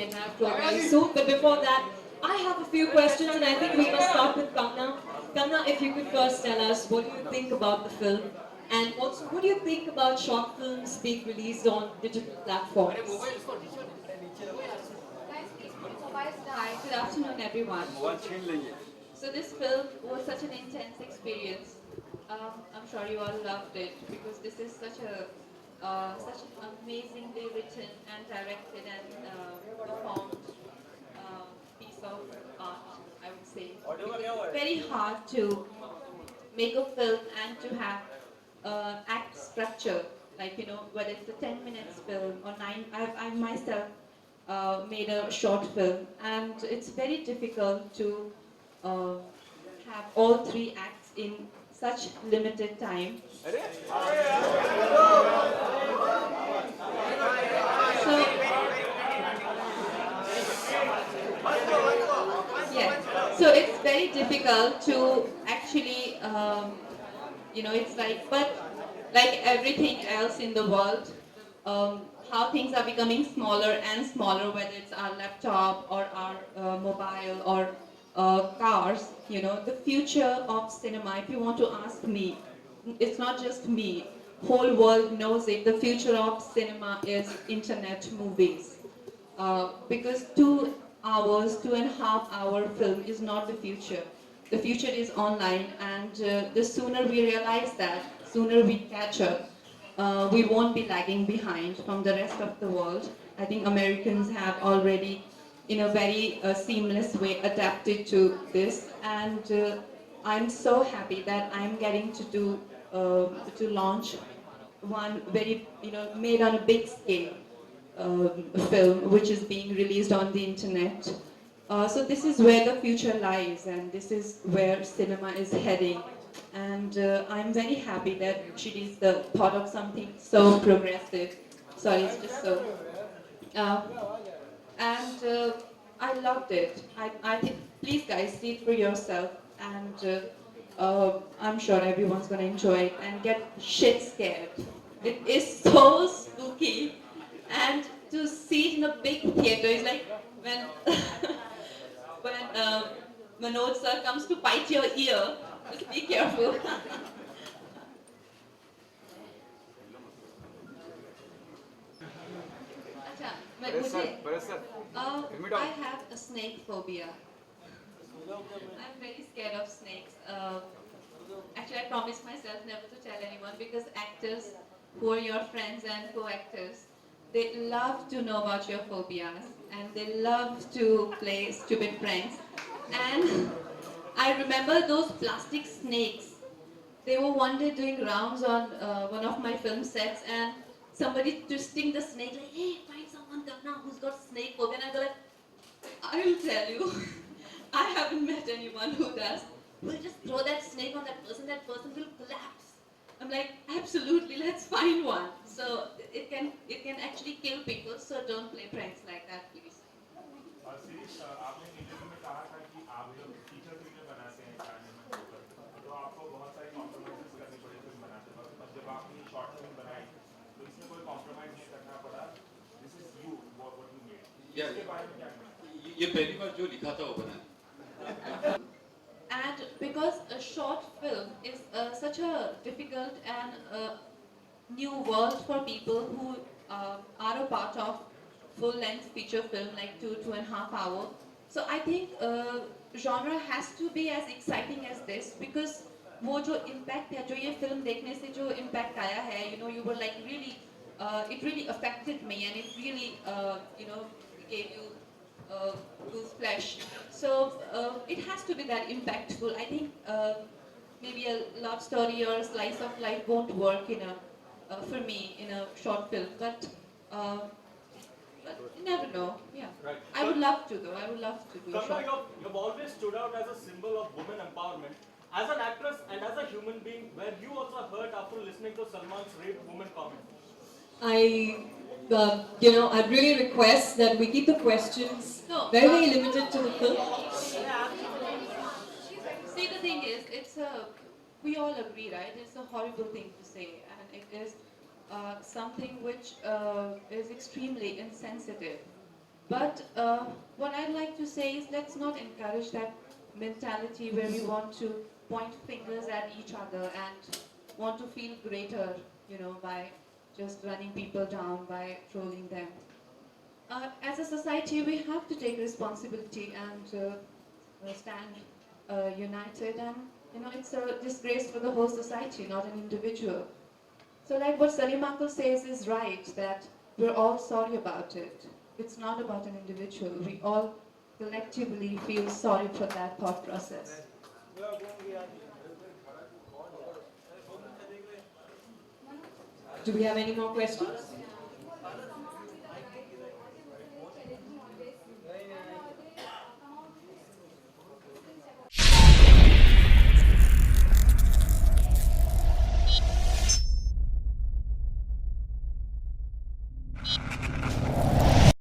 can have very soon. But before that, I have a few questions, and I think we must start with Kangana. Kangana, if you could first tell us what do you think about the film, and also what do you think about short films being released on digital platforms? Hi, good afternoon, everyone. So this film was such an intense experience. I'm sure you all loved it because this is such an amazingly written and directed and performed piece of art, I would say. Because it's very hard to make a film and to have act structure, like whether it's a 10 minutes film or nine. I myself made a short film, and it's very difficult to uh, have all three acts in such limited time. So yes, so it's very difficult to actually, it's like, but like everything else in the world, how things are becoming smaller and smaller, whether it's our laptop or our mobile or cars, the future of cinema, if you want to ask me, it's not just me, whole world knows it, the future of cinema is internet movies. Because 2 hours, 2.5 hour film is not the future. The future is online, and the sooner we realize that, sooner we catch up, we won't be lagging behind from the rest of the world. I think Americans have already, in a very seamless way, adapted to this, and I'm so happy that I'm getting to launch one very, made on a big scale film which is being released on the internet. So this is where the future lies, and this is where cinema is heading. And I'm very happy that she is the thought of something so progressive. Sorry, it's just so. Uh, and I loved it. I think, please guys, see it for yourself. And I'm sure everyone's gonna enjoy it and get shit scared. It is so spooky, and to see it in a big theater is like when when Manoj sir comes to bite your ear. Just be careful. अच्छा, I have a snake phobia. I'm very scared of snakes. Actually, I promised myself never to tell anyone because actors who are your friends and co-actors, they love to know about your phobias and they love to play stupid pranks. And I remember those plastic snakes. They were one day doing rounds on one of my film sets, and somebody twisting the snake like, "Hey, find someone come now who's got snake phobia." And I go like, "I will tell you, I haven't met anyone who does. We'll just throw that snake on that person will collapse." I'm like, absolutely, let's find one. So it can actually kill people, so don't play pranks like that, please. Series आपने interview में कहा था कि आप जब feature film बनाते हैं China में होकर तो आपको बहुत सारी कॉम्प्रोमाइज़ करनी पड़ी फिल्म बनाते वक्त और जब आपने शॉर्ट फिल्म बनाई तो इसमें कोई कॉम्प्रोमाइज़ नहीं करना पड़ा this is you what you made इसके बारे में क्या कहना ये पहली बार जो लिखा था वो बना And because a short film is such a difficult and new world for people who are a part of full-length feature film like 2.5 hour. So I think genre has to be as exciting as this because वो जो impact है, जो ये film देखने से जो impact आया है, you were like really, it really affected me and it really, gave you goose flesh. So it has to be that impactful. I think maybe a love story or a slice of life won't work for me in a short film, uh, but you never know. Yeah, Right. I would love to though. I would love to do a Kangana, short. you've always stood out as a symbol of women empowerment. As an actress and as a human being, were you also hurt after listening to Salman's rape woman comment? I'd really request that we keep the questions No, very limited to the film. see, the thing is, we all agree, right? It's a horrible thing to say, and it is something which is extremely insensitive. But what I'd like to say is let's not encourage that mentality where we want to point fingers at each other and want to feel greater, by just running people down, by trolling them. As a society, we have to take responsibility and stand united. And it's a disgrace for the whole society, not an individual. So like what Salim Uncle says is right, that we're all sorry about it. It's not about an individual. We all collectively feel sorry for that thought process. Do we have any more questions?